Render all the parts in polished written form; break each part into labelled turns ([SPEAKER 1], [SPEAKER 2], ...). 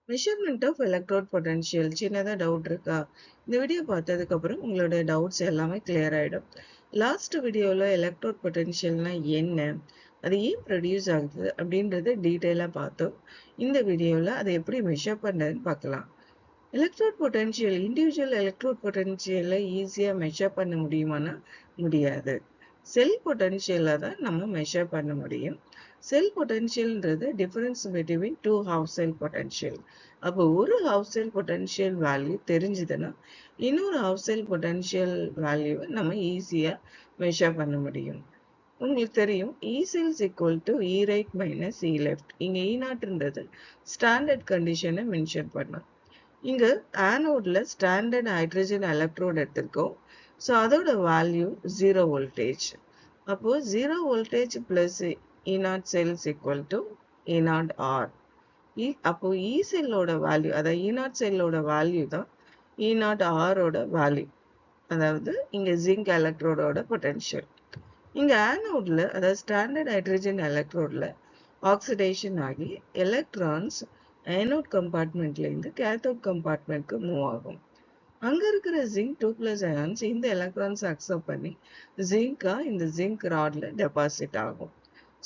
[SPEAKER 1] Measurement of electrode potential சின்னதாக doubt இருக்கா? இந்த வீடியோ பார்த்ததுக்கப்புறம் உங்களுடைய டவுட்ஸ் எல்லாமே கிளியர் ஆகிடும். லாஸ்ட் வீடியோவில் எலக்ட்ரோட் பொட்டன்ஷியல்னா என்ன, அது ஏன் ப்ரொடியூஸ் ஆகுது அப்படின்றத டீட்டெயிலாக பார்த்தோம். இந்த வீடியோவில் அதை எப்படி மெஷர் பண்ணுறதுன்னு பார்க்கலாம். எலக்ட்ரோட் பொட்டன்ஷியல் இண்டிவிஜுவல் எலக்ட்ரோட் பொட்டன்ஷியலை ஈஸியாக மெஷர் பண்ண முடியுமானா முடியாது. செல் பொட்டன்ஷியலை தான் நம்ம மெஷர் பண்ண முடியும். செல் பொட்டன்ஷியல்ன்றது difference between two half cell potential. அப்போ ஒரு ஹாஃப் செல் பொட்டன்ஷியல் வேல்யூ தெரிஞ்சுதுன்னா இன்னொரு ஹாஃப் செல் பொட்டன்ஷியல் வேல்யூவை நம்ம ஈஸியாக மெஷர் பண்ண முடியும். உங்களுக்கு தெரியும் E cells equal to E right minus E left. இங்கே இ நாட்ன்றது ஸ்டாண்டர்ட் கண்டிஷனை மென்ஷன் பண்ணோம். இங்கே ஆனோடில் ஸ்டாண்டர்ட் ஹைட்ரஜன் எலக்ட்ரோடு எடுத்திருக்கோம். ஸோ அதோட வேல்யூ 0 வோல்டேஜ். அப்போது 0 voltage plus E0 cells equal to E0 R. அப்போ E செல்லோட வேல்யூ, அதாவது E0 செல்லோட வேல்யூ தான் E0 R ஓட வேல்யூ. அதாவது இங்க ஜிங்க் எலக்ட்ரோடோட பொட்டன்ஷியல். இங்க ஆனோட்ல, அதாவது ஸ்டாண்டர்ட் ஹைட்ரஜன் எலக்ட்ரோட்ல ஆக்சிடேஷன் ஆகி எலக்ட்ரான்ஸ் ஆனோட் கம்பார்ட்மெண்ட்ல இருந்து கேத்தோட் கம்பார்ட்மெண்ட்க்கு மூவ் ஆகும். அங்க இருக்கிற ஜிங்க் 2+ அயான்ஸ் இந்த எலக்ட்ரான்ஸ் அக்செப்ட் பண்ணி ஜிங்கா இந்த ஜிங்க் ராட்ல டெபாசிட் ஆகும்.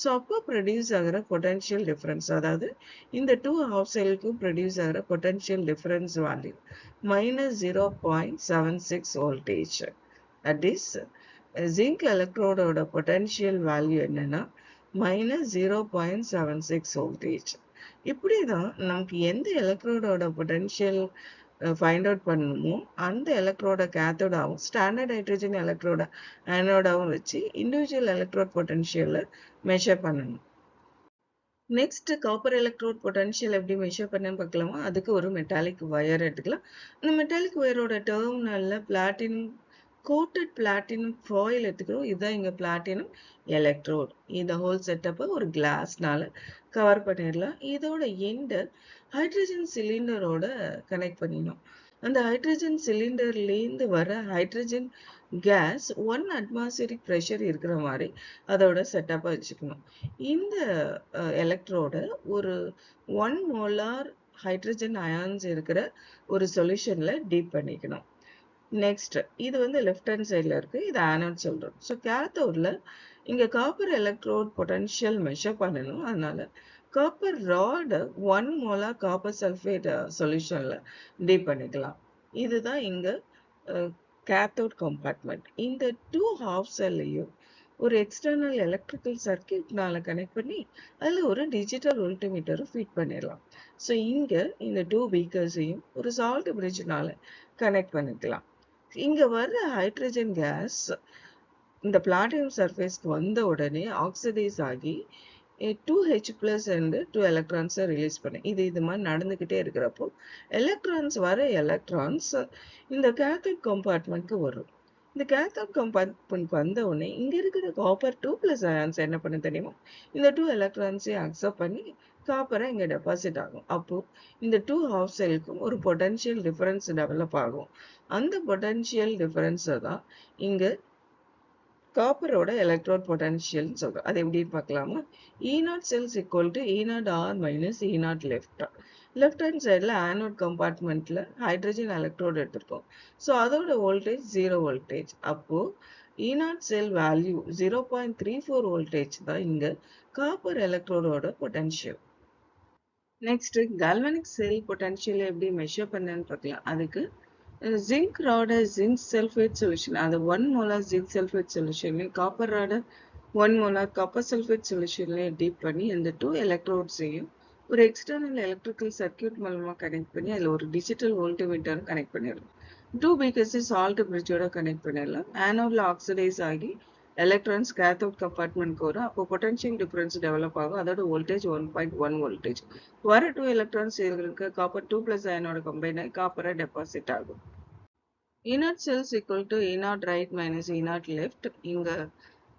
[SPEAKER 1] ஸோ அப்போ ப்ரொடியூஸ் ஆகிற பொட்டன்ஷியல் டிஃப்ரென்ஸ், அதாவது இந்த டூ ஹாஃப் செல்லுக்கும் ப்ரொடியூஸ் ஆகிற potential difference value -0.76 voltage. That is zinc எலக்ட்ரோடோட பொட்டன்ஷியல் வேல்யூ என்னன்னா -0.76 வோல்டேஜ். இப்படி தான் நமக்கு எந்த எலக்ட்ரோடோட பொட்டன்ஷியல் ஃபைண்ட் அவுட் பண்ணணுமோ அந்த எலக்ட்ரோட கேத்தோடாவும் ஸ்டாண்டர்ட் ஹைட்ரஜன் எலக்ட்ரோட ஆனோடாவும் வச்சு இண்டிவிஜுவல் எலக்ட்ரோட் பொட்டன்ஷியலை மெஷர் பண்ணணும். நெக்ஸ்ட் காப்பர் எலக்ட்ரோட் பொட்டன்ஷியல் எப்படி மெஷர் பண்ணன்னு பார்க்கலாமா? அதுக்கு ஒரு மெட்டாலிக் வயர் எடுத்துக்கலாம். இந்த மெட்டாலிக் வயரோட டெர்மினல்ல பிளாட்டினம் கோட்டட் பிளாட்டினம் ஃபாயில் எடுத்துக்கிறோம். இதுதான் இங்கே பிளாட்டினம் எலக்ட்ரோட். இந்த ஹோல் செட்டப்பை ஒரு கிளாஸ்னால கவர் பண்ணிடலாம். இதோட எண்டை ஹைட்ரஜன் சிலிண்டரோட கனெக்ட் பண்ணிடணும். அந்த ஹைட்ரஜன் சிலிண்டர்லேருந்து வர ஹைட்ரஜன் கேஸ் 1 அட்மாஸ்பியரிக் ப்ரெஷர் இருக்கிற மாதிரி அதோட செட்டப்பாக வச்சுக்கணும். இந்த எலக்ட்ரோட ஒரு 1 மோலார் ஹைட்ரஜன் அயான்ஸ் இருக்கிற ஒரு சொல்யூஷனில் டீப் பண்ணிக்கணும். நெக்ஸ்ட் இது வந்து லெஃப்ட் ஹேண்ட் சைடில் இருக்குது, இது ஆனோட் சொல்கிறோம். ஸோ கேத்தோடில் இங்கே காப்பர் எலக்ட்ரோட் பொட்டன்ஷியல் மெஷர் பண்ணணும். அதனால copper rod 1 molar copper sulphate சொல்யூஷனில் டீப் பண்ணிக்கலாம். இதுதான் இங்கே கேத்தோட் கம்பார்ட்மெண்ட். இந்த டூ ஹாஃப் செல்லையும் ஒரு எக்ஸ்டர்னல் எலக்ட்ரிக்கல் சர்க்கியூட்னால கனெக்ட் பண்ணி அதில் ஒரு டிஜிட்டல் வோல்ட்மீட்டரும் ஃபீட் பண்ணிடலாம். ஸோ இங்கே இந்த டூ பீக்கர்ஸையும் ஒரு சால்ட் பிரிட்ஜ்னால கனெக்ட் பண்ணிக்கலாம். இங்கே வர்ற ஹைட்ரஜன் கேஸ் இந்த பிளாட்டினம் சர்ஃபேஸ்க்கு வந்த உடனே ஆக்சிடைஸ் ஆகி 2H+ அண்ட் 2 எலக்ட்ரான்ஸை ரிலீஸ் பண்ணு. இது மாதிரி நடந்துக்கிட்டே இருக்கிறப்போ எலக்ட்ரான்ஸ் இந்த கேத்தோட் கம்பார்ட்மெண்ட்க்கு வரும். இந்த கேத்தோட் கம்பார்ட்மெண்ட் வந்த உடனே இங்கே இருக்கிற காப்பர் 2+ அயான்ஸ் என்ன பண்ண தெரியுமா, இந்த 2 எலக்ட்ரான்ஸையும் அக்செப்ட் பண்ணி காப்பரை இங்கே டெபாசிட் ஆகும். அப்போது இந்த டூ ஹாஃப் செல்லுக்கும் ஒரு பொட்டன்ஷியல் டிஃபரன்ஸ் டெவலப் ஆகும். அந்த பொட்டன்ஷியல் டிஃபரன்ஸை தான் இங்கே காப்பரோட எலக்ட்ரோட் பொட்டன்ஷியல் சொல்கிறோம். அது எப்படின்னு பார்க்கலாமா? E0 cells equal to E0 R minus E0 left. Left hand சைடில் ஆனோட் கம்பார்ட்மெண்ட்டில் ஹைட்ரஜன் எலக்ட்ரோடு எடுத்திருக்கோம். ஸோ அதோட வோல்டேஜ் 0 வோல்டேஜ். அப்போது E0 செல் வேல்யூ 0.34 வோல்டேஜ் தான் இங்கே காப்பர் எலக்ட்ரோடோட potential. Next galvanic cell potential எப்படி மெஷர் பண்ணன்னு பார்க்கலாம். அதுக்கு ஜிங்க் ராட ஜிங்க் சல்ஃபேட் சொல்யூஷன், அது 1 மோலார் ஜிங்க் சல்ஃபேட் சொல்யூஷன்லையும் காப்பர் ராட 1 மோலார் காப்பர் சல்ஃபேட் சொல்யூஷன்லையும் டீப் பண்ணி அந்த 2 எலக்ட்ரோட்ஸையும் ஒரு எக்ஸ்டர்னல் எலக்ட்ரிக்கல் சர்க்கியூட் மூலமாக கனெக்ட் பண்ணி அதில் ஒரு டிஜிட்டல் வோல்ட்மீட்டரும் கனெக்ட் பண்ணிடலாம். 2 பீக்கர்ஸை சால்ட் பிரிட்ஜோட கனெக்ட் பண்ணிடலாம். ஆனோடில் ஆக்சிடைஸ் ஆகி எலக்ட்ரான்ஸ் கேத்தோட் கம்பார்ட்மெண்ட்க்கு வரும். அப்போ பொட்டன்ஷியல் டிஃபரன்ஸ் டெவலப் ஆகும். அதோட வோல்டேஜ் 1.1 வோல்டேஜ். வர 2 எலக்ட்ரான்ஸ் இருக்க காப்பர் 2+ அயனோட கம்பைன் ஆகி காப்பரை டெபாசிட் ஆகும். E0 cells equal to E0 right minus E0 left. இங்கே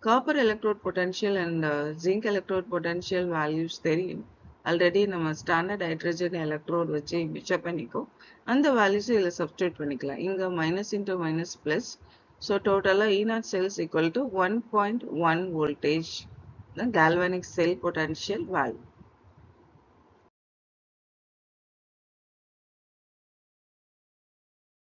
[SPEAKER 1] copper electrode potential and zinc electrode potential values தெரியும். ஆல்ரெடி நம்ம ஸ்டாண்டர்ட் ஹைட்ரஜன் எலக்ட்ரோட் வச்சு மெஷர் பண்ணிக்கோ. அந்த வேல்யூஸை இதில் சப்ஸ்டியூட் பண்ணிக்கலாம். இங்கே minus into minus plus. So டோட்டலாக E0 cells equal to 1.1 voltage, the galvanic cell potential value.